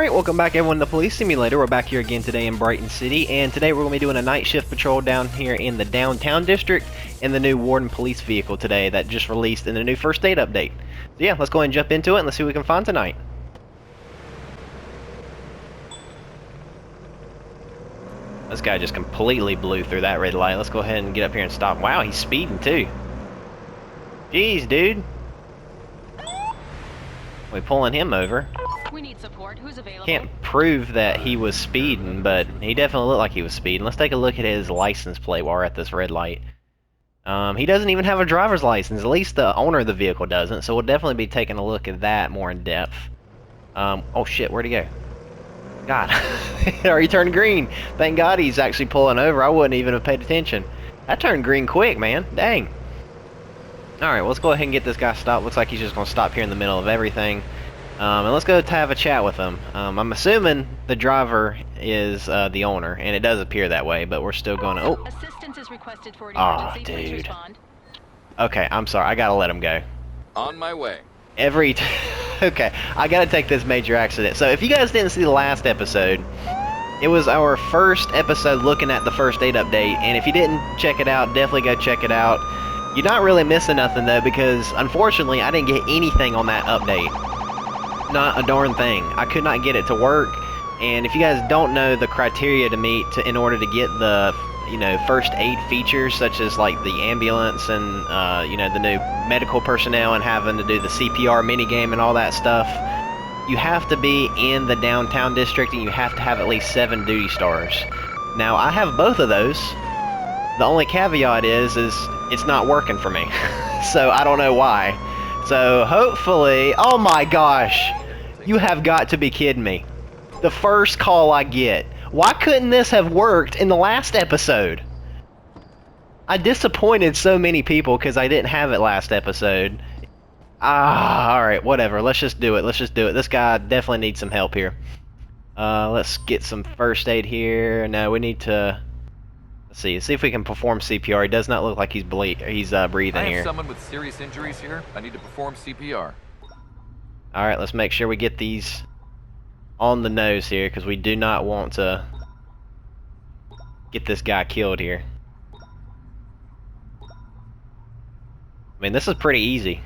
Alright, welcome back everyone to Police Simulator. We're back here again today in Brighton City, and today we're going to be doing a night shift patrol down here in the downtown district in the new Warden police vehicle today that just released in the new first aid update. So yeah, let's go ahead and jump into it and let's see what we can find tonight. This guy just completely blew through that red light. Let's go ahead and get up here and stop. Wow, he's speeding too. Jeez, dude. We're pulling him over. We need support. Who's available? Can't prove that he was speeding, but he definitely looked like he was speeding. Let's take a look at his license plate while we're at this red light. He doesn't even have a driver's license. At least the owner of the vehicle doesn't, so we'll definitely be taking a look at that more in depth. Oh shit, where'd he go? God. Or he turned green. Thank God he's actually pulling over. I wouldn't even have paid attention. That turned green quick, man. Dang. Alright, well, let's go ahead and get this guy stopped. Looks like he's just going to stop here in the middle of everything. And let's go to have a chat with him. I'm assuming the driver is the owner, and it does appear that way, but we're still going to... Oh! Assistance is requested for an Oh, emergency. Please dude. respond. Okay, I'm sorry. I gotta let him go. On my way. Okay, I gotta take this major accident. So if you guys didn't see the last episode, it was our first episode looking at the first aid update, and if you didn't check it out, definitely go check it out. You're not really missing nothing though, because unfortunately I didn't get anything on that update. Not a darn thing. I could not get it to work, and if you guys don't know the criteria to meet in order to get the, you know, first aid features such as like the ambulance and you know, the new medical personnel and having to do the CPR minigame and all that stuff, you have to be in the downtown district and you have to have at least 7 duty stars. Now I have both of those. The only caveat is it's not working for me. So I don't know why. So hopefully, oh my gosh, you have got to be kidding me. The first call I get. Why couldn't this have worked in the last episode? I disappointed so many people because I didn't have it last episode. Alright, whatever. Let's just do it. Let's just do it. This guy definitely needs some help here. Let's get some first aid here. No, we need to... Let's see if we can perform CPR. He does not look like he's breathing I have here. someone with serious injuries here. I need to perform CPR. Alright, let's make sure we get these on the nose here, because we do not want to get this guy killed here. I mean, this is pretty easy.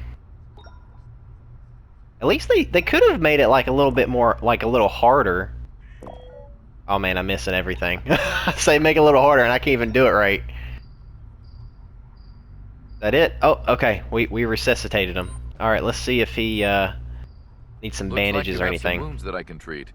At least they could have made it like a little bit more, like a little harder. Oh man, I'm missing everything. I say make it a little harder and I can't even do it right. Is that it? Oh, okay. We resuscitated him. Alright, let's see if he needs some bandages or anything. Some wounds that I can treat.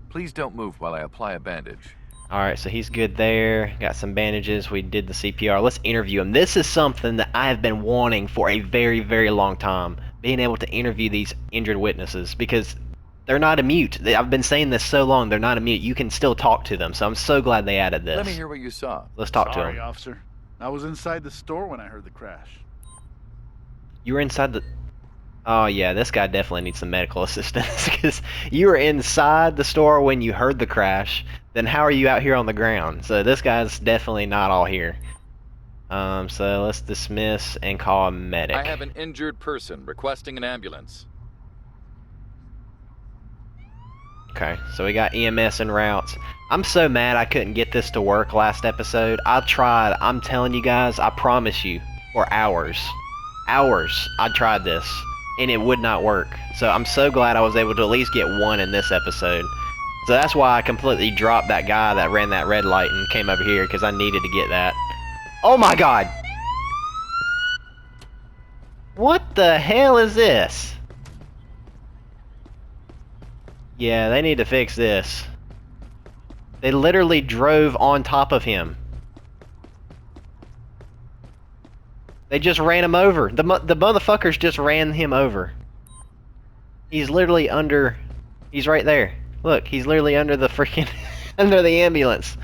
Please don't move while I apply a bandage. Alright, so he's good there. Got some bandages. We did the CPR. Let's interview him. This is something that I have been wanting for a very, very long time. Being able to interview these injured witnesses, because they're not a mute. I've been saying this so long, they're not a mute. You can still talk to them, so I'm so glad they added this. Let me hear what you saw. Let's talk to Sorry, him. officer. I was inside the store when I heard the crash. You were inside the... Oh yeah, this guy definitely needs some medical assistance, because you were inside the store when you heard the crash. Then how are you out here on the ground? So this guy's definitely not all here. So let's dismiss and call a medic. I have an injured person requesting an ambulance. Okay, so we got EMS en route. I'm so mad I couldn't get this to work last episode. I tried. I'm telling you guys, I promise you, for hours. Hours I tried this, and it would not work. So I'm so glad I was able to at least get one in this episode. So that's why I completely dropped that guy that ran that red light and came over here, because I needed to get that. Oh my god! What the hell is this? Yeah, they need to fix this. They literally drove on top of him. They just ran him over. The motherfuckers just ran him over. He's literally under... He's right there. Look, he's literally under the freaking... under the ambulance.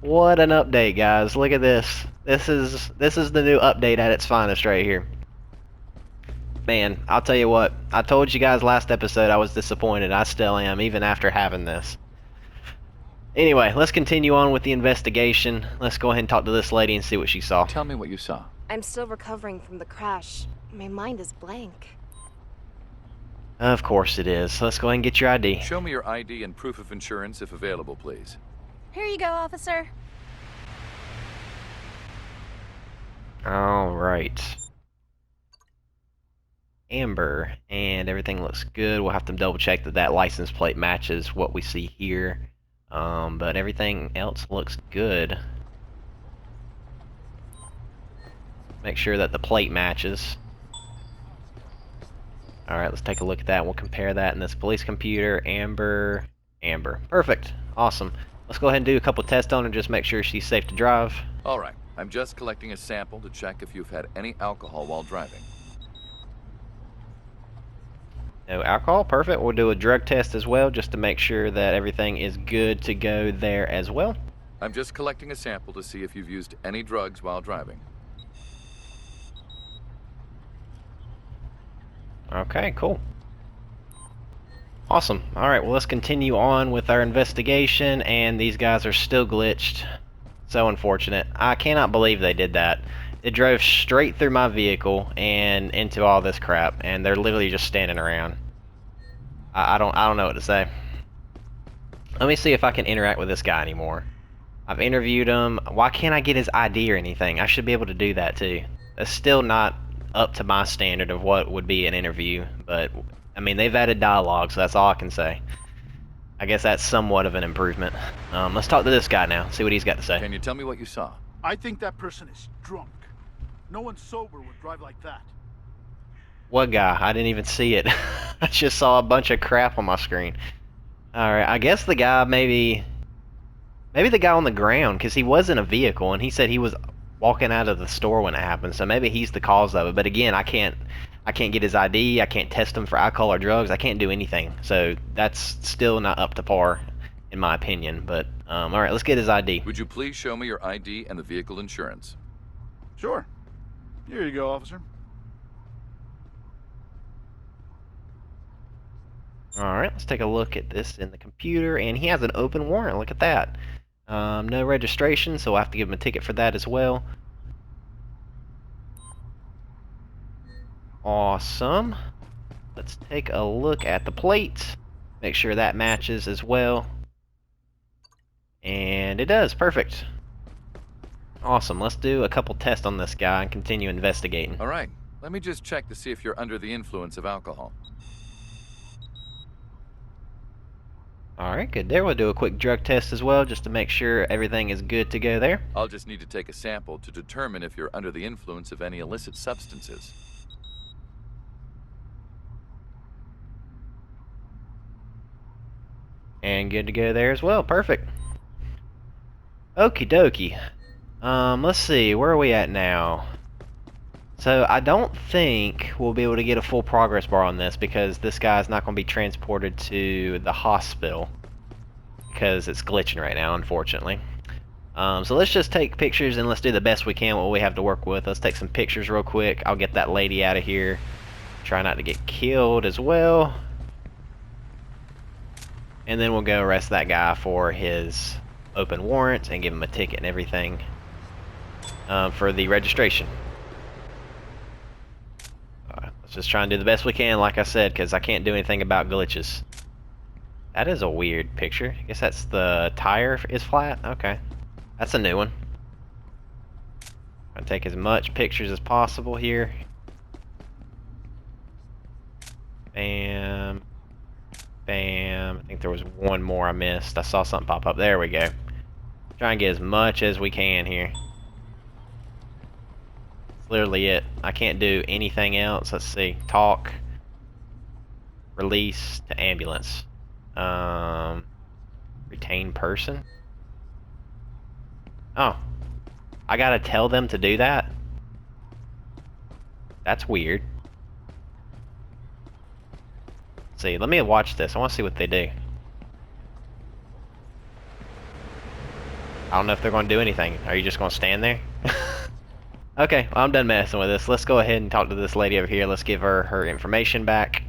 What an update, guys. Look at this. This is the new update at its finest right here. Man, I'll tell you what. I told you guys last episode I was disappointed. I still am, even after having this. Anyway, let's continue on with the investigation. Let's go ahead and talk to this lady and see what she saw. Tell me what you saw. I'm still recovering from the crash. My mind is blank. Of course it is. So let's go ahead and get your ID. Show me your ID and proof of insurance if available, please. Here you go, officer. All right. Amber, and everything looks good. We'll have to double check that that license plate matches what we see here. But everything else looks good. Make sure that the plate matches. Alright, let's take a look at that. We'll compare that in this police computer. Amber. Perfect. Awesome. Let's go ahead and do a couple tests on her, just make sure she's safe to drive. All right. I'm just collecting a sample to check if you've had any alcohol while driving. No alcohol, perfect. We'll do a drug test as well, just to make sure that everything is good to go there as well. I'm just collecting a sample to see if you've used any drugs while driving. Okay, cool. Awesome. Alright, well let's continue on with our investigation, and these guys are still glitched. So unfortunate. I cannot believe they did that. It drove straight through my vehicle and into all this crap, and they're literally just standing around. I don't know what to say. Let me see if I can interact with this guy anymore. I've interviewed him. Why can't I get his ID or anything? I should be able to do that too. That's still not up to my standard of what would be an interview, but I mean, they've added dialogue, so that's all I can say. I guess that's somewhat of an improvement. Let's talk to this guy now, see what he's got to say. Can you tell me what you saw? I think that person is drunk. No one sober would drive like that. What guy? I didn't even see it. I just saw a bunch of crap on my screen. Alright, I guess the guy maybe the guy on the ground, because he was in a vehicle, and he said he was walking out of the store when it happened, so maybe he's the cause of it. But again, I can't get his ID, I can't test him for alcohol or drugs, I can't do anything. So that's still not up to par, in my opinion. But, alright, let's get his ID. Would you please show me your ID and the vehicle insurance? Sure. Here you go, officer. Alright, let's take a look at this in the computer, and he has an open warrant, look at that. No registration, so I'll have to give him a ticket for that as well. Awesome. Let's take a look at the plate, make sure that matches as well. And it does, perfect. Awesome, let's do a couple tests on this guy and continue investigating. All right, let me just check to see if you're under the influence of alcohol. Alright, good there. We'll do a quick drug test as well, just to make sure everything is good to go there. I'll just need to take a sample to determine if you're under the influence of any illicit substances. And good to go there as well, perfect. Okie dokie. Let's see, where are we at now? So I don't think we'll be able to get a full progress bar on this, because this guy's not going to be transported to the hospital because it's glitching right now, unfortunately. So let's just take pictures and let's do the best we can what we have to work with. Let's take some pictures real quick. I'll get that lady out of here. Try not to get killed as well. And then we'll go arrest that guy for his open warrant and give him a ticket and everything for the registration. Let's just try and do the best we can, like I said, because I can't do anything about glitches. That is a weird picture. I guess that's the tire is flat. Okay. That's a new one. I'll take as much pictures as possible here. Bam. Bam. I think there was one more I missed. I saw something pop up. There we go. Try and get as much as we can here. That's literally it. I can't do anything else. Let's see. Talk. Release to ambulance. Retain person. Oh. I gotta tell them to do that? That's weird. Let's see, let me watch this. I want to see what they do. I don't know if they're going to do anything. Are you just going to stand there? Okay, well, I'm done messing with this. Let's go ahead and talk to this lady over here. Let's give her her information back.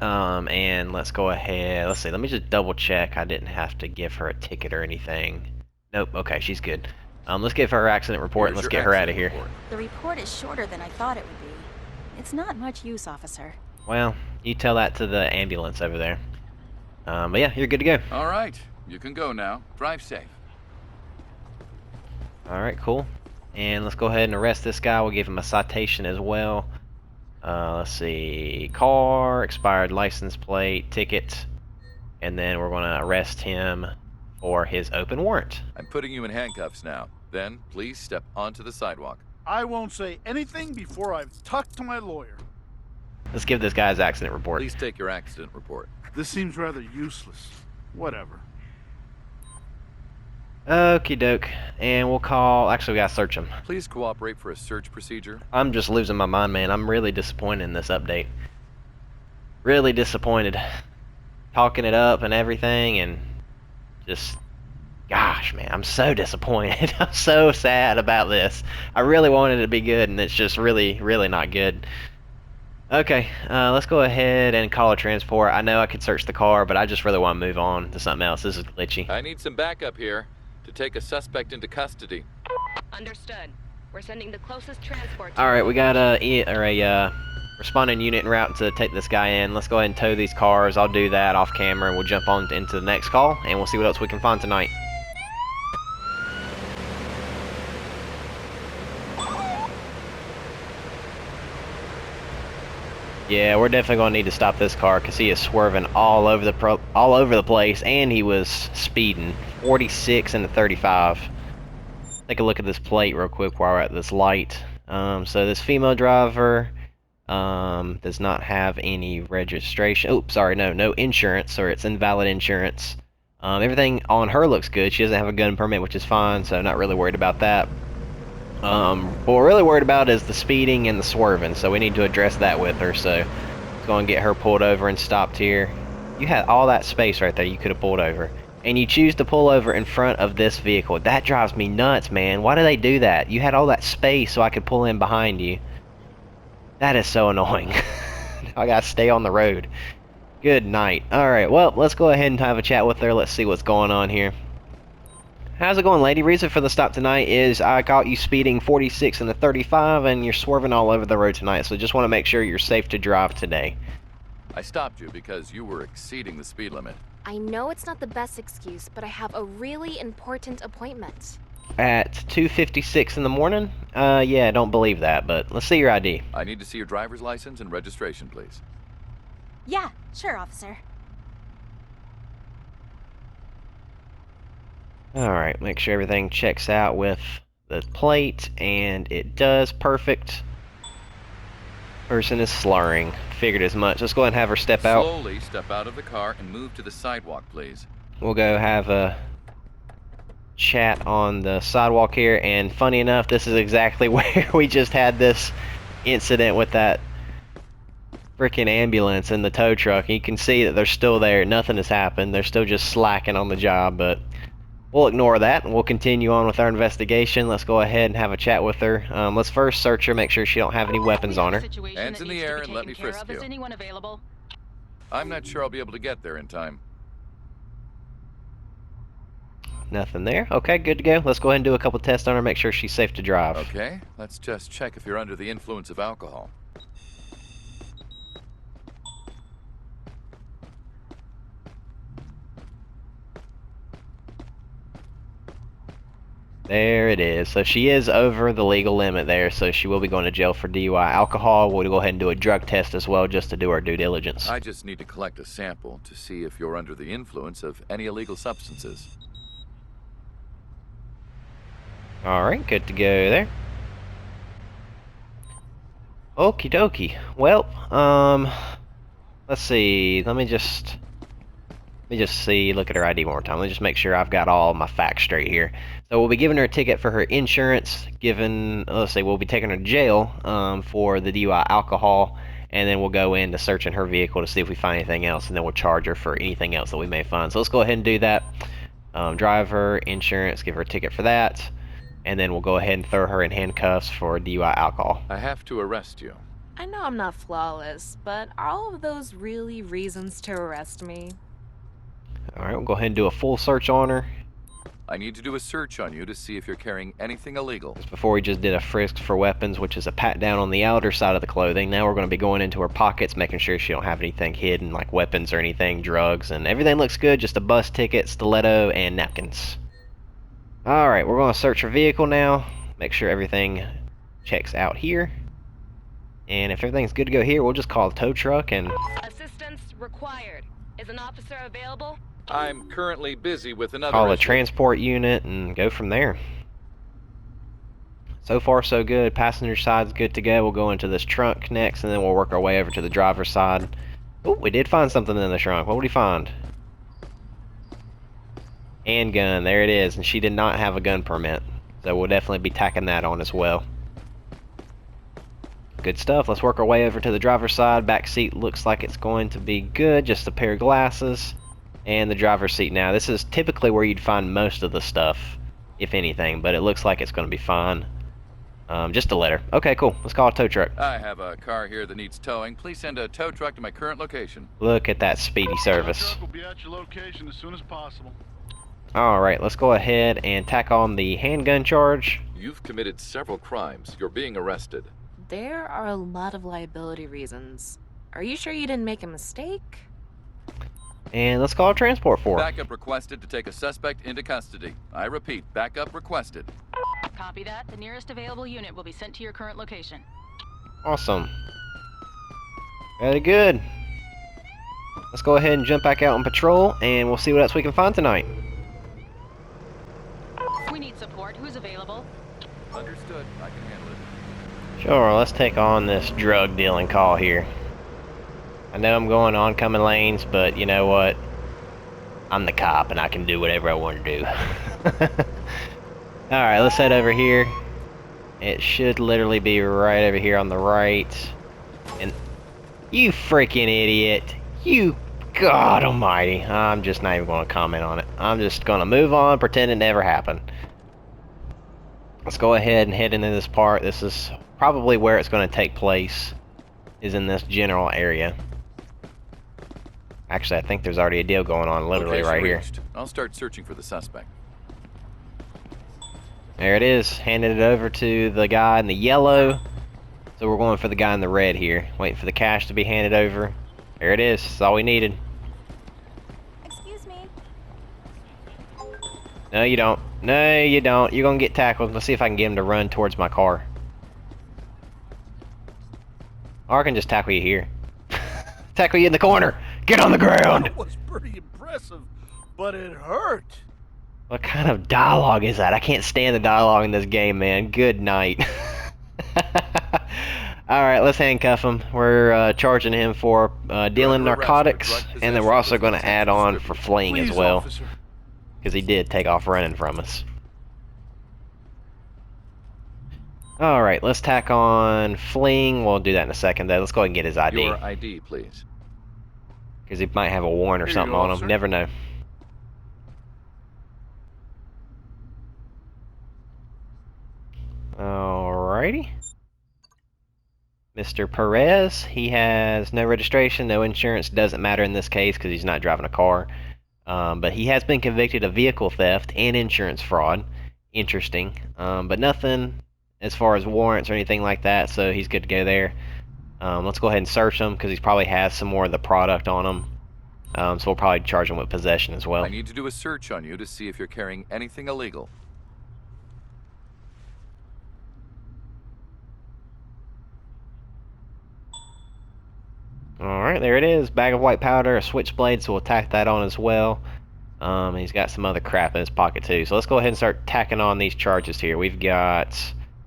And let's go ahead. Let's see, let me just double check. I didn't have to give her a ticket or anything. Nope, okay, she's good. Let's give her accident report and let's get her out of here. The report is shorter than I thought it would be. It's not much use, officer. Well, you tell that to the ambulance over there. But yeah, you're good to go. All right, you can go now. Drive safe. Alright, cool. And let's go ahead and arrest this guy. We'll give him a citation as well. Let's see. Car, expired license plate, ticket. And then we're going to arrest him for his open warrant. I'm putting you in handcuffs now. Then, please step onto the sidewalk. I won't say anything before I've talked to my lawyer. Let's give this guy his accident report. Please take your accident report. This seems rather useless. Whatever. Okie doke. And we'll call... Actually, we gotta search him. Please cooperate for a search procedure. I'm just losing my mind, man. I'm really disappointed in this update. Really disappointed. Talking it up and everything, and just... Gosh, man, I'm so disappointed. I'm so sad about this. I really wanted it to be good, and it's just really, really not good. Okay, let's go ahead and call a transport. I know I could search the car, but I just really want to move on to something else. This is glitchy. I need some backup here to take a suspect into custody. Understood. We're sending the closest transport. All right, we got a responding unit en route to take this guy in. Let's go ahead and tow these cars. I'll do that off camera, and we'll jump on into the next call, and we'll see what else we can find tonight. Yeah, we're definitely going to need to stop this car because he is swerving all over the place, and he was speeding 46 and a 35. Take a look at this plate real quick while we're at this light. So this female driver does not have any registration. Oh, sorry, no insurance, or it's invalid insurance. Everything on her looks good. She doesn't have a gun permit, which is fine, so not really worried about that. What we're really worried about is the speeding and the swerving, so we need to address that with her. So let's go and get her pulled over and stopped here. You had all that space right there you could have pulled over, and you choose to pull over in front of this vehicle. That drives me nuts, man. Why do they do that? You had all that space so I could pull in behind you. That is so annoying. I gotta stay on the road. Good night. Alright, well, let's go ahead and have a chat with her. Let's see what's going on here. How's it going, lady? Reason for the stop tonight is I caught you speeding 46 and a 35, and you're swerving all over the road tonight, so just want to make sure you're safe to drive today. I stopped you because you were exceeding the speed limit. I know it's not the best excuse, but I have a really important appointment. At 2:56 in the morning? Yeah, don't believe that, but let's see your ID. I need to see your driver's license and registration, please. Yeah, sure, officer. Alright, make sure everything checks out with the plate, and it does. Perfect. Person is slurring. Figured as much. Let's go ahead and have her step out. Slowly step out of the car and move to the sidewalk, please. We'll go have a chat on the sidewalk here, and funny enough, this is exactly where we just had this incident with that freaking ambulance and the tow truck. You can see that they're still there. Nothing has happened. They're still just slacking on the job, but we'll ignore that, and we'll continue on with our investigation. Let's go ahead and have a chat with her. Let's first search her, make sure she don't have any weapons on her. Hands in the air and let me frisk you. Is anyone available? I'm not sure I'll be able to get there in time. Nothing there. Okay, good to go. Let's go ahead and do a couple tests on her, make sure she's safe to drive. Okay, let's just check if you're under the influence of alcohol. There it is. So she is over the legal limit there, so she will be going to jail for DUI. Alcohol, we'll go ahead and do a drug test as well, just to do our due diligence. I just need to collect a sample to see if you're under the influence of any illegal substances. Alright, good to go there. Okie dokie. Well, let's see. Let me just see, look at her ID one more time. Let me just make sure I've got all my facts straight here. So we'll be giving her a ticket for her insurance, let's see, we'll be taking her to jail for the DUI alcohol, and then we'll go into searching her vehicle to see if we find anything else, and then we'll charge her for anything else that we may find. So let's go ahead and do that. Driver, insurance, give her a ticket for that, and then we'll go ahead and throw her in handcuffs for DUI alcohol. I have to arrest you. I know I'm not flawless, but are all of those really reasons to arrest me? Alright, we'll go ahead and do a full search on her. I need to do a search on you to see if you're carrying anything illegal. Before we just did a frisk for weapons, which is a pat down on the outer side of the clothing. Now we're going to be going into her pockets, making sure she don't have anything hidden, like weapons or anything, drugs, and everything looks good, just a bus ticket, stiletto, and napkins. Alright, we're going to search her vehicle now, make sure everything checks out here. And if everything's good to go here, we'll just call a tow truck and... Assistance required. Is an officer available? I'm currently busy with another call a issue. transport unit and go from there. So far so good. Passenger side's good to go. We'll go into this trunk next and then we'll work our way over to the driver's side. Oh, we did find something in the trunk. What did we find? Handgun, there it is. And she did not have a gun permit. So we'll definitely be tacking that on as well. Good stuff. Let's work our way over to the driver's side. Back seat looks like it's going to be good. Just a pair of glasses. And the driver's seat now. This is typically where you'd find most of the stuff, if anything, but it looks like it's going to be fine. Just a letter. Okay, cool. Let's call a tow truck. I have a car here that needs towing. Please send a tow truck to my current location. Look at that speedy service. Truck will be at your location as soon as possible. Alright, let's go ahead and tack on the handgun charge. You've committed several crimes. You're being arrested. There are a lot of liability reasons. Are you sure you didn't make a mistake? And let's call a transport for her. Backup requested to take a suspect into custody. I repeat, backup requested. Copy that. The nearest available unit will be sent to your current location. Awesome. Very good. Let's go ahead and jump back out on patrol, and we'll see what else we can find tonight. We need support. Who's available? Understood. I can handle it. Sure, let's take on this drug dealing call here. I know I'm going oncoming lanes, but you know what? I'm the cop and I can do whatever I want to do. Alright, let's head over here. It should literally be right over here on the right. And you freaking idiot. You, God almighty. I'm just not even going to comment on it. I'm just going to move on, pretend it never happened. Let's go ahead and head into this part. This is probably where it's going to take place, is in this general area. Actually, I think there's already a deal going on literally Location right here. reached. I'll start searching for the suspect. There it is. Handed it over to the guy in the yellow. So we're going for the guy in the red here. Waiting for the cash to be handed over. There it is. That's all we needed. Excuse me. No, you don't. No, you don't. You're going to get tackled. Let's see if I can get him to run towards my car. Or I can just tackle you here. Tackle you in the corner. Get on the ground. That was pretty impressive, but it hurt. What kind of dialogue is that? I can't stand the dialogue in this game, man. Good night. Alright, let's handcuff him. We're charging him for dealing narcotics, and then we're also going to add on for fleeing as well. Because he did take off running from us. Alright, let's tack on fleeing. We'll do that in a second, though. Let's go ahead and get his ID. Your ID, please. Because he might have a warrant or Here you something go, on him. officer. Never know. Alrighty. Mr. Perez, he has no registration, no insurance. Doesn't matter in this case because he's not driving a car. But he has been convicted of vehicle theft and insurance fraud. Interesting. But nothing as far as warrants or anything like that, so he's good to go there. Let's go ahead and search him because he probably has some more of the product on him. So we'll probably charge him with possession as well. I need to do a search on you to see if you're carrying anything illegal. Alright, there it is. Bag of white powder, a switchblade, so we'll tack that on as well. He's got some other crap in his pocket too. So let's go ahead and start tacking on these charges here. We've got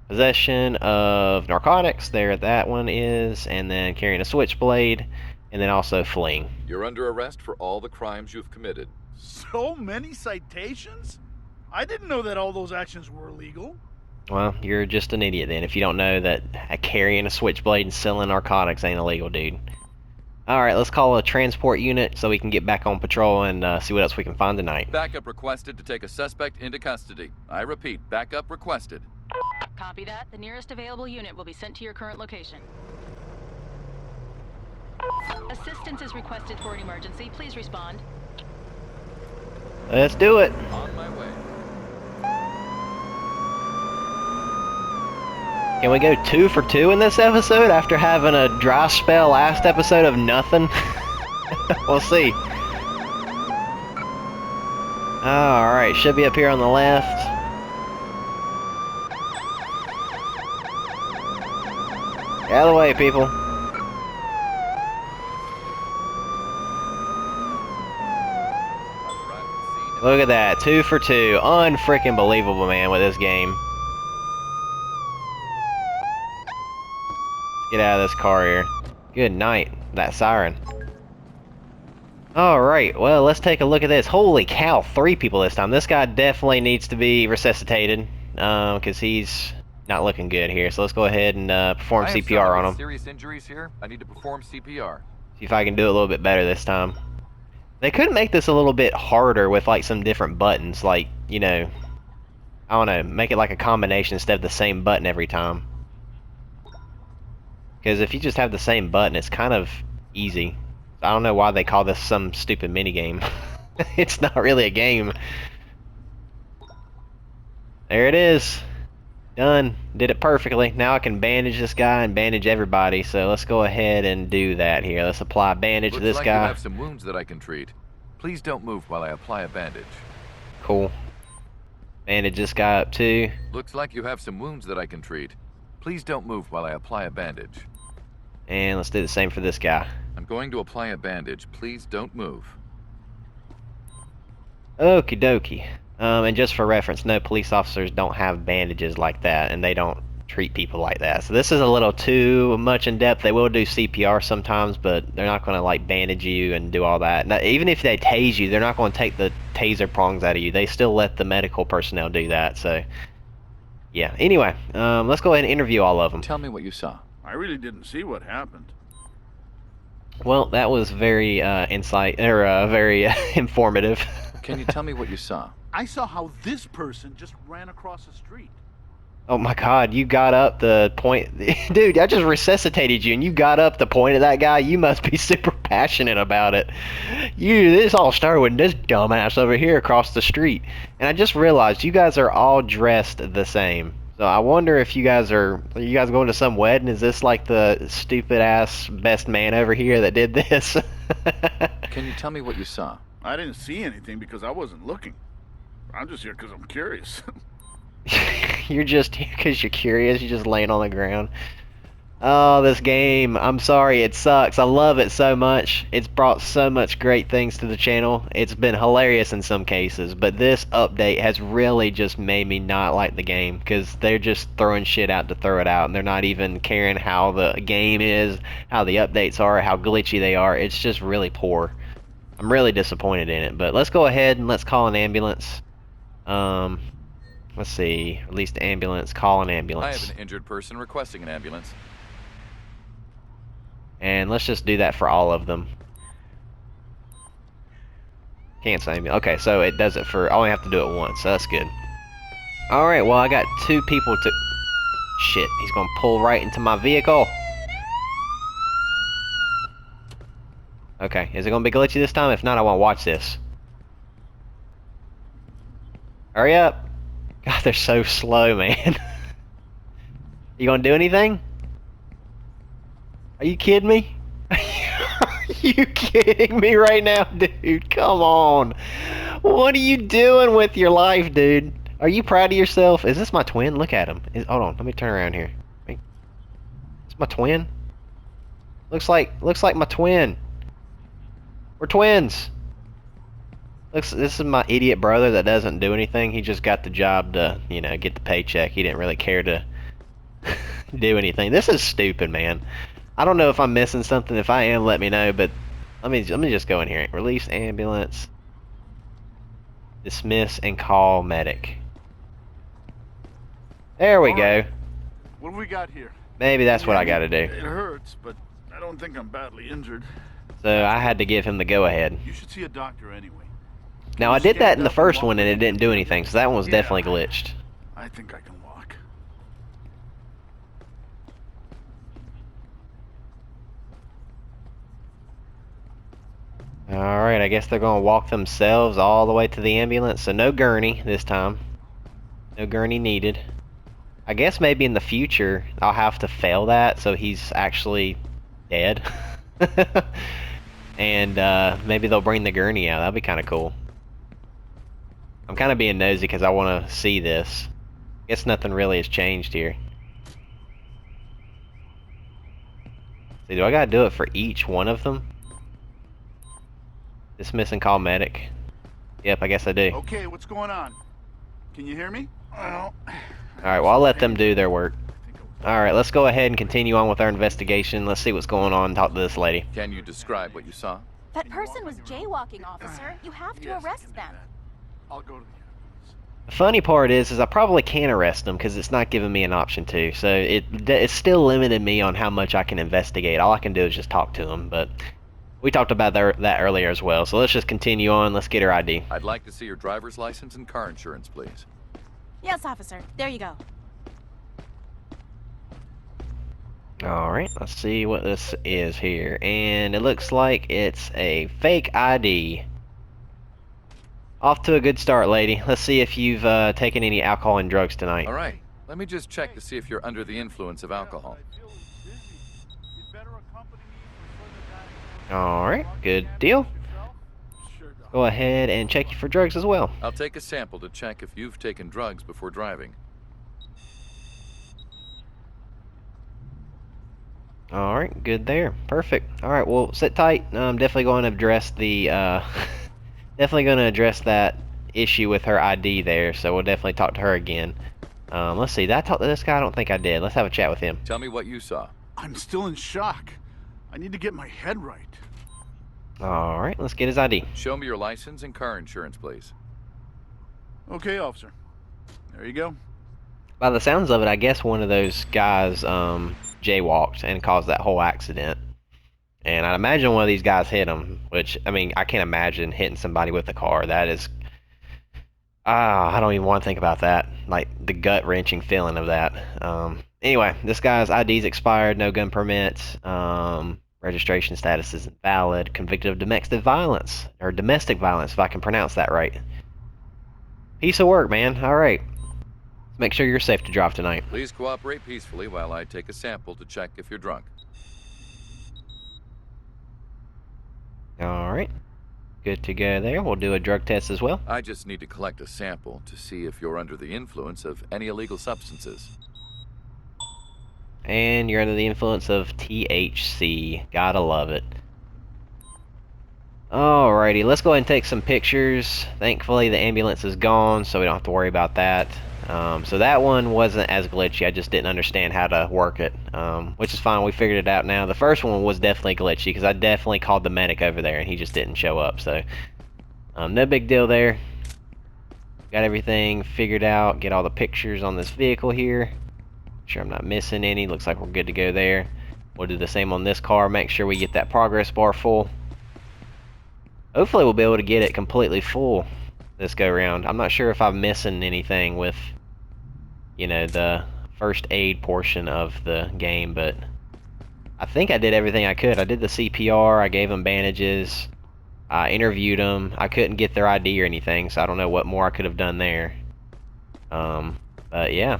possession of narcotics, there that one is, and then carrying a switchblade, and then also fleeing. You're under arrest for all the crimes you've committed. So many citations? I didn't know that all those actions were illegal. Well, you're just an idiot then if you don't know that carrying a switchblade and selling narcotics ain't illegal, dude. Alright, let's call a transport unit so we can get back on patrol and see what else we can find tonight. Backup requested to take a suspect into custody. I repeat, backup requested. Copy that. The nearest available unit will be sent to your current location. Assistance is requested for an emergency. Please respond. Let's do it. On my way. Can we go 2 for 2 in this episode after having a dry spell last episode of nothing? We'll see. Alright, should be up here on the left. Get out of the way, people. Look at that, 2 for 2. Unfreaking believable, man, with this game. Get out of this car here. Good night, that siren. Alright, well, let's take a look at this. Holy cow, 3 people this time. This guy definitely needs to be resuscitated, because he's not looking good here. So let's go ahead and perform CPR on him. Serious injuries here. I need to perform CPR. See if I can do it a little bit better this time. They could make this a little bit harder with like some different buttons, like, you know, I don't know, make it like a combination instead of the same button every time. Because if you just have the same button, it's kind of easy. I don't know why they call this some stupid minigame. It's not really a game. There it is. Done. Did it perfectly. Now I can bandage this guy and bandage everybody. So let's go ahead and do that here. Let's apply a bandage to this Looks like guy. you have some wounds that I can treat. Please don't move while I apply a bandage. Cool. Bandage this guy up too. Looks like you have some wounds that I can treat. Please don't move while I apply a bandage. And let's do the same for this guy. I'm going to apply a bandage. Please don't move. Okie dokie. And just for reference, no, police officers don't have bandages like that, and they don't treat people like that. So this is a little too much in depth. They will do CPR sometimes, but they're not going to like bandage you and do all that. Now, even if they tase you, they're not going to take the taser prongs out of you. They still let the medical personnel do that. So yeah. Anyway, let's go ahead and interview all of them. Tell me what you saw. I really didn't see what happened. Well, that was very very informative. Can you tell me what you saw? I saw how this person just ran across the street. Oh my god, you got up the point. Dude, I just resuscitated you and you got up the point of that guy. You must be super passionate about it. This all started with this dumbass over here across the street. And I just realized you guys are all dressed the same. So I wonder if you guys are you guys going to some wedding? Is this like the stupid ass best man over here that did this? Can you tell me what you saw? I didn't see anything because I wasn't looking. I'm just here because I'm curious. You're just here because you're curious. You're just laying on the ground. Oh, this game. I'm sorry, it sucks. I love it so much. It's brought so much great things to the channel. It's been hilarious in some cases, but this update has really just made me not like the game because they're just throwing shit out to throw it out, and they're not even caring how the game is, how the updates are, how glitchy they are. It's just really poor. I'm really disappointed in it, but let's go ahead and let's call an ambulance. Let's see. Release the ambulance. Call an ambulance. I have an injured person requesting an ambulance. And let's just do that for all of them. Cancel ambulance. Okay, so it does it for... I only have to do it once, so that's good. Alright, well, I got 2 people to... Shit, he's gonna pull right into my vehicle. Okay, is it gonna be glitchy this time? If not, I won't watch this. Hurry up. God, they're so slow, man. You gonna do anything? Are you kidding me? Are you kidding me right now, dude? Come on. What are you doing with your life, dude? Are you proud of yourself? Is this my twin? Look at him. Hold on, let me turn around here. It's my twin? Looks like my twin. We're twins. This is my idiot brother that doesn't do anything. He just got the job to, you know, get the paycheck. He didn't really care to do anything. This is stupid, man. I don't know if I'm missing something. If I am, let me know. But let me just go in here. Release ambulance. Dismiss and call medic. There we go. What have we got here? Maybe that's what I got to do. It hurts, but I don't think I'm badly injured. So I had to give him the go-ahead. You should see a doctor anyway. Now I did that in the first one and it didn't do anything, so that one was definitely glitched. I think I can walk. Alright, I guess they're going to walk themselves all the way to the ambulance, so no gurney this time. No gurney needed. I guess maybe in the future I'll have to fail that so he's actually dead. And maybe they'll bring the gurney out. That'd be kind of cool. I'm kind of being nosy because I want to see this. Guess nothing really has changed here. See, do I gotta do it for each one of them? Dismiss and call medic. Yep, I guess I do. Okay, what's going on? Can you hear me? Well, Alright, well I'll let them do their work. Alright, let's go ahead and continue on with our investigation. Let's see what's going on and talk to this lady. Can you describe what you saw? That person was jaywalking, officer. You have to Yes, I arrest can do them. that. I'll go to the ambulance. The funny part is I probably can't arrest them because it's not giving me an option to. So it's still limiting me on how much I can investigate. All I can do is just talk to them, but we talked about that earlier as well. So let's just continue on. Let's get her ID. I'd like to see your driver's license and car insurance, please. Yes, officer. There you go. Alright, let's see what this is here. And it looks like it's a fake ID. Off to a good start, lady. Let's see if you've taken any alcohol and drugs tonight. All right. Let me just check to see if you're under the influence of alcohol. I feel busy. You'd better accompany me for further Alright, good deal. Sure, Doc. Go ahead and check you for drugs as well. I'll take a sample to check if you've taken drugs before driving. Alright, good there. Perfect. Alright, well, sit tight. I'm definitely going to address the, definitely going to address that issue with her ID there, so we'll definitely talk to her again. Let's see, did I talk to this guy? I don't think I did. Let's have a chat with him. Tell me what you saw. I'm still in shock. I need to get my head right. Alright, let's get his ID. Show me your license and car insurance, please. Okay, officer. There you go. By the sounds of it, I guess one of those guys jaywalked and caused that whole accident. And I'd imagine one of these guys hit him, which, I mean, I can't imagine hitting somebody with a car. That is... I don't even want to think about that. Like, the gut-wrenching feeling of that. Anyway, this guy's ID's expired, no gun permits. Registration status is invalid. Convicted of domestic violence. Or domestic violence, if I can pronounce that right. Piece of work, man. Alright. Make sure you're safe to drive tonight. Please cooperate peacefully while I take a sample to check if you're drunk. Alright. Good to go there. We'll do a drug test as well. I just need to collect a sample to see if you're under the influence of any illegal substances. And you're under the influence of THC. Gotta love it. Alrighty, let's go ahead and take some pictures. Thankfully, the ambulance is gone, so we don't have to worry about that. So that one wasn't as glitchy. I just didn't understand how to work it, which is fine. We figured it out now. The first one was definitely glitchy because I definitely called the medic over there and he just didn't show up. So no big deal there. Got everything figured out. Get all the pictures on this vehicle here. Sure I'm not missing any. Looks like we're good to go there. We'll do the same on this car. Make sure we get that progress bar full. Hopefully we'll be able to get it completely full this go round. I'm not sure if I'm missing anything with, you know, the first aid portion of the game, but I think I did everything I could. I did the CPR, I gave them bandages, I interviewed them. I couldn't get their ID or anything, so I don't know what more I could have done there. But yeah,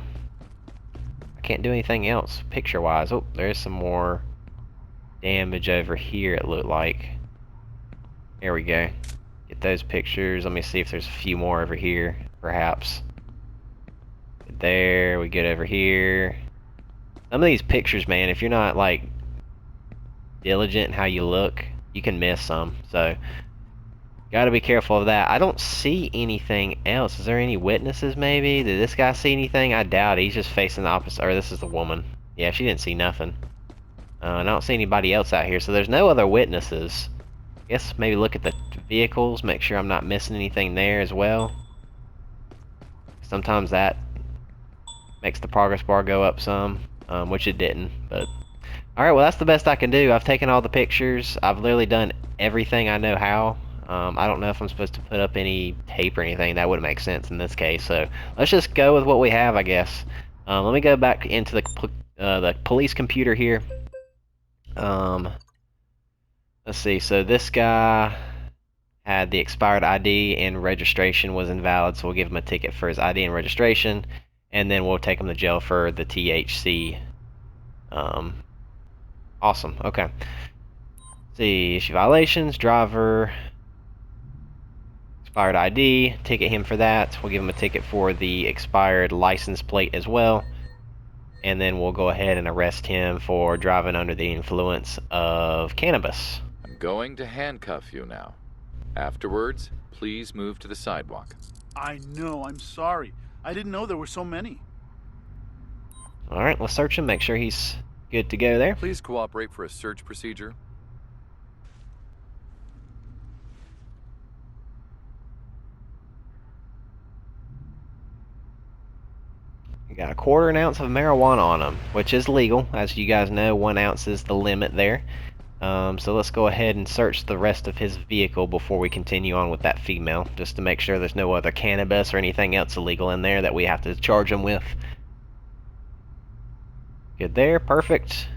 I can't do anything else picture-wise. Oh, there's some more damage over here, it looked like. There we go. Get those pictures. Let me see if there's a few more over here, perhaps. There, we get over here. Some of these pictures, man, if you're not, like, diligent in how you look, you can miss some. So, gotta be careful of that. I don't see anything else. Is there any witnesses, maybe? Did this guy see anything? I doubt it. He's just facing the opposite. Or this is the woman. Yeah, she didn't see nothing. And I don't see anybody else out here, so there's no other witnesses. Guess maybe look at the vehicles, make sure I'm not missing anything there as well. Sometimes that makes the progress bar go up some, which it didn't, but alright, well that's the best I can do. I've taken all the pictures. I've literally done everything I know how. I don't know if I'm supposed to put up any tape or anything. That wouldn't make sense in this case, so let's just go with what we have, I guess. Let me go back into the police computer here. Let's see, so this guy had the expired ID and registration was invalid, so we'll give him a ticket for his ID and registration. and then we'll take him to jail for the THC. Awesome. Okay. Let's see, issue violations, driver, expired ID, ticket him for that. We'll give him a ticket for the expired license plate as well. And then we'll go ahead and arrest him for driving under the influence of cannabis. I'm going to handcuff you now. Afterwards, please move to the sidewalk. I know, I'm sorry. I didn't know there were so many. Alright, let's search him, make sure he's good to go there. Please cooperate for a search procedure. We got a 1/4 ounce of marijuana on him, which is legal. As you guys know, 1 ounce is the limit there. So let's go ahead and search the rest of his vehicle before we continue on with that female, just to make sure there's no other cannabis or anything else illegal in there that we have to charge him with. Good there, perfect.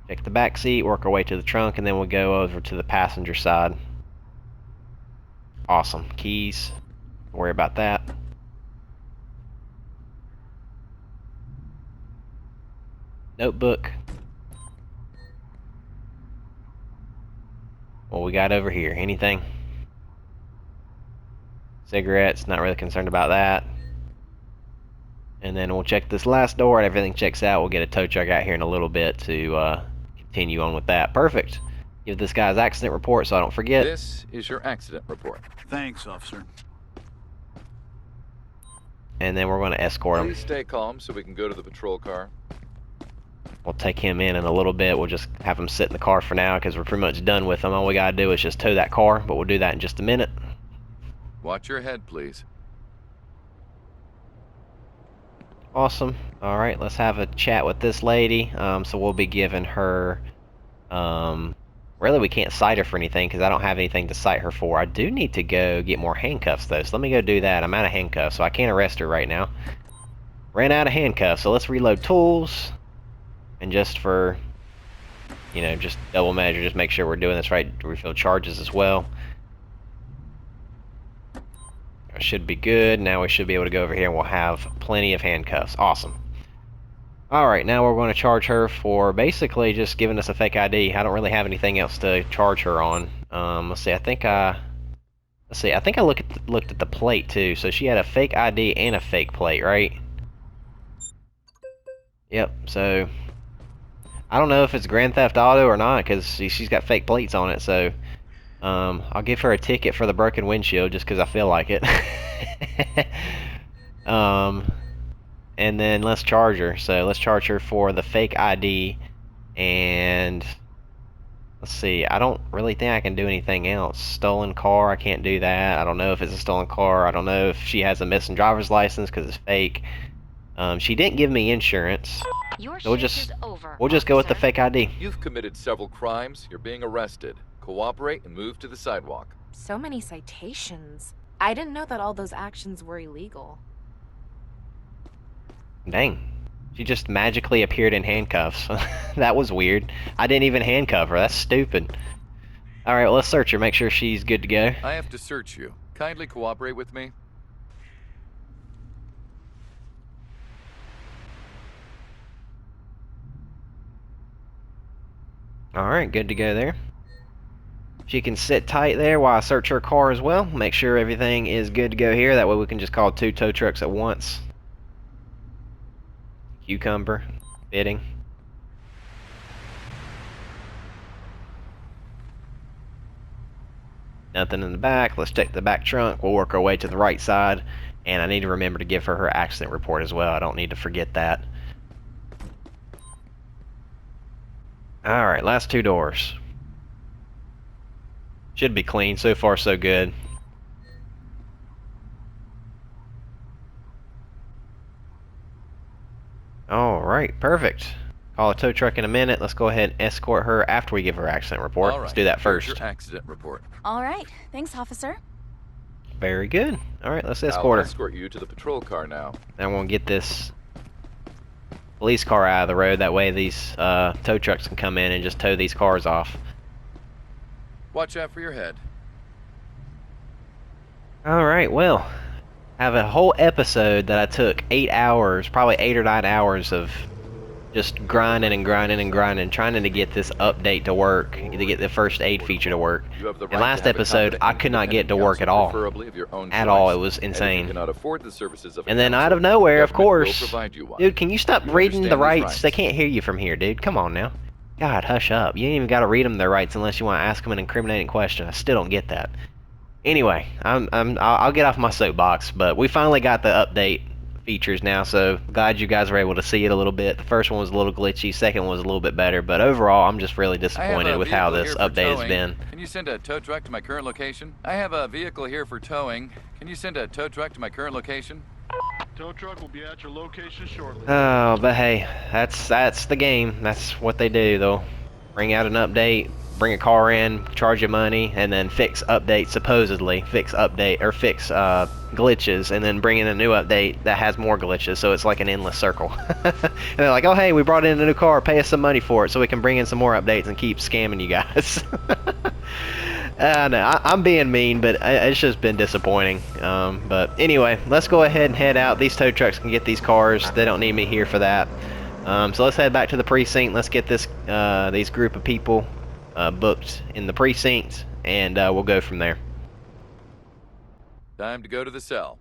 Check the back seat, work our way to the trunk, and then we'll go over to the passenger side. Awesome. Keys. Don't worry about that. Notebook. What we got over here? Anything? Cigarettes, not really concerned about that. And then we'll check this last door, and everything checks out. We'll get a tow truck out here in a little bit to continue on with that. Perfect. Give this guy's accident report so I don't forget. This is your accident report. Thanks, officer. And then we're going to escort him. Please stay calm so we can go to the patrol car. We'll take him in a little bit. We'll just have him sit in the car for now because we're pretty much done with him. All we got to do is just tow that car, but we'll do that in just a minute. Watch your head, please. Awesome. All right, let's have a chat with this lady. So we'll be giving her... really, we can't cite her for anything because I don't have anything to cite her for. I do need to go get more handcuffs, though. So let me go do that. I'm out of handcuffs, so I can't arrest her right now. Ran out of handcuffs, so let's reload tools. And just for, you know, just double measure, just make sure we're doing this right. Refill charges as well. Should be good. Now we should be able to go over here and we'll have plenty of handcuffs. Awesome. Alright, now we're going to charge her for basically just giving us a fake ID. I don't really have anything else to charge her on. Let's see, I think I looked at the plate too. So she had a fake ID and a fake plate, right? Yep, so I don't know if it's Grand Theft Auto or not because she's got fake plates on it, so I'll give her a ticket for the broken windshield just because I feel like it. And then let's charge her. So let's charge her for the fake ID, and let's see, I don't really think I can do anything else. Stolen car, I can't do that. I don't know if it's a stolen car. I don't know if she has a missing driver's license because it's fake. She didn't give me insurance. Your So shift is over, we'll just go with the officer. fake ID. You've committed several crimes. You're being arrested. Cooperate and move to the sidewalk. So many citations. I didn't know that all those actions were illegal. Dang. She just magically appeared in handcuffs. That was weird. I didn't even handcuff her. That's stupid. Alright, well, let's search her. Make sure she's good to go. I have to search you. Kindly cooperate with me. Alright, good to go there. She can sit tight there while I search her car as well. Make sure everything is good to go here. That way we can just call 2 tow trucks at once. Cucumber. Fitting. Nothing in the back. Let's check the back trunk. We'll work our way to the right side. And I need to remember to give her her accident report as well. I don't need to forget that. Alright, last 2 doors. Should be clean. So far, so good. Alright, perfect. Call a tow truck in a minute. Let's go ahead and escort her after we give her accident report. All right, Let's do that here's first. your accident report. All right. Thanks, officer. Very good. Alright, let's I'll escort her. escort you to the patrol car now. Now we'll get this police car out of the road. That way these tow trucks can come in and just tow these cars off. Watch out for your head. Alright, well, have a whole episode that I took 8 hours, probably 8 or 9 hours of just grinding and grinding and grinding, trying to get this update to work, to get the first aid feature to work. You have the And right last to have a episode, I competent could not get to independent work at counsel, all. preferably of your own At all, choice. it was And if insane. you cannot afford the services of a And then out counsel, of nowhere, the of government will course, provide you one. dude, can you stop You reading the understand these rights? rights? They can't hear you from here, dude. Come on now. God, hush up. You ain't even got to read them their rights unless you want to ask them an incriminating question. I still don't get that. Anyway, I'll get off my soapbox, but we finally got the update features now, so glad you guys were able to see it a little bit. The first one was a little glitchy, second one was a little bit better, but overall, I'm just really disappointed with how this update has been. Can you send a tow truck to my current location? I have a vehicle here for towing. Can you send a tow truck to my current location? Tow truck will be at your location shortly. Oh, but hey, that's the game. That's what they do. They'll bring out an update, bring a car in, charge you money, and then fix updates, supposedly fix glitches, and then bring in a new update that has more glitches, so it's like an endless circle. And they're like, oh hey, we brought in a new car, pay us some money for it so we can bring in some more updates and keep scamming you guys. No, I'm being mean, but it's just been disappointing. But anyway, let's go ahead and head out. These tow trucks can get these cars. They don't need me here for that. So let's head back to the precinct. Let's get these group of people booked in the precinct, and we'll go from there. Time to go to the cell.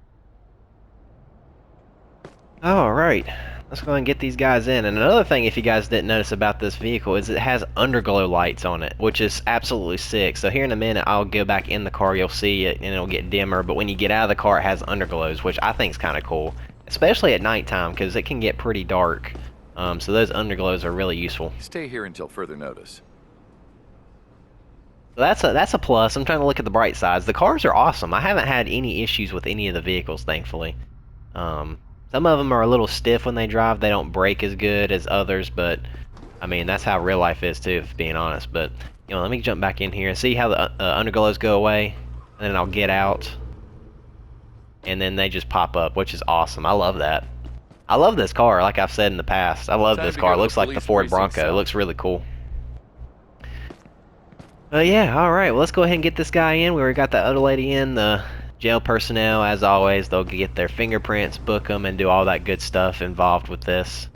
All right, let's go ahead and get these guys in. And another thing, if you guys didn't notice about this vehicle, is it has underglow lights on it, which is absolutely sick. So here in a minute, I'll go back in the car, you'll see it, and it'll get dimmer. But when you get out of the car, it has underglows, which I think is kind of cool, especially at nighttime, because it can get pretty dark. So those underglows are really useful. Stay here until further notice. So that's a plus. I'm trying to look at the bright sides. The cars are awesome. I haven't had any issues with any of the vehicles, thankfully. Some of them are a little stiff when they drive. They don't brake as good as others, but I mean, that's how real life is too, if being honest. But you know, let me jump back in here and see how the underglows go away, and then I'll get out, and then they just pop up, which is awesome. I love that. I love this car, like I've said in the past. I love this car. It looks like the Ford Bronco. It looks really cool. Yeah, alright, well, let's go ahead and get this guy in. We already got that other lady in. The jail personnel, as always, they'll get their fingerprints, book them, and do all that good stuff involved with this.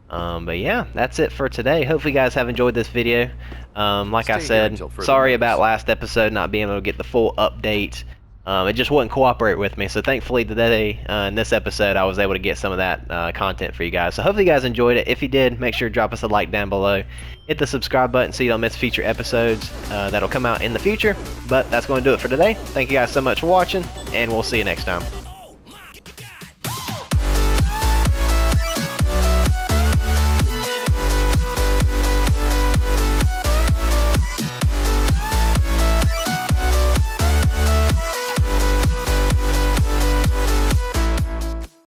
But yeah, that's it for today. Hopefully you guys have enjoyed this video. Like I said, sorry about last episode not being able to get the full update. It just wouldn't cooperate with me, so thankfully today, in this episode, I was able to get some of that content for you guys. So hopefully you guys enjoyed it. If you did, make sure to drop us a like down below. Hit the subscribe button so you don't miss future episodes that'll come out in the future. But that's going to do it for today. Thank you guys so much for watching, and we'll see you next time.